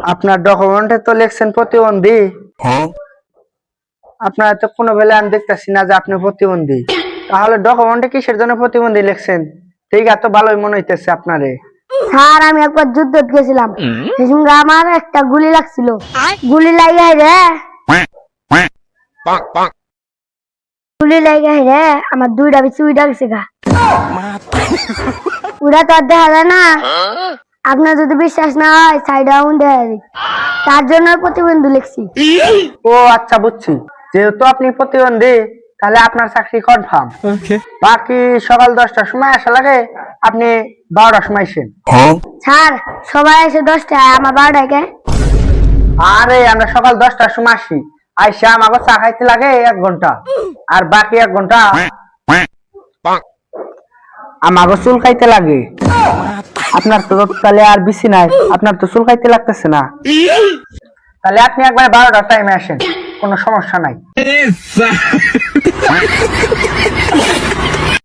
আপনার ডকুমেন্টে তো লিখছেন প্রতিবন্ধী। আপনার তো কোনো বেলা আমি দেখতেছি না যে আপনি প্রতিবন্ধী। তাহলে ডকুমেন্টে কিসের জন্য প্রতিবন্ধী লিখছেন? ঠিক আছে, ভালোই মনে হইতেছে আপনারে। স্যার আমি একবার যুদ্ধ গেছিলাম, সেই সঙ্গে আমার একটা গুলি লাগছিল, গুলি লাগাই রে গুলি লাগাই রে আমার দুইটা বেশি উইডা গেছে গা। উড়া তো আর দেখা যায় না। আপনার যদি বিশ্বাস না হয় সাইড রাউন্ড দেখা যায়, তার জন্য প্রতিবন্ধী লিখছি। ও আচ্ছা, বুঝছি। যেহেতু আপনি প্রতিবন্ধী তাহলে আপনার চাকরি কনফার্ম। বাকি সকাল 10টার সময় আসা লাগে, আপনি 12টার সময় আসেন। স্যার সবাই এসে 10টায়, আমার 12টায়। আরে আমরা সকাল 10টার সময় আসি, আইসা আমাকে চা খাইতে লাগে 1 ঘন্টা, আর বাকি 1 ঘন্টা আমাকে চুল খাইতে লাগে। আপনার তো তাহলে আর বেশি নাই, আপনার তো চুল খাইতে লাগতেছে না। তাহলে আপনি একবার 12টার টাইমে আসেন, কোনো সমস্যা নাই।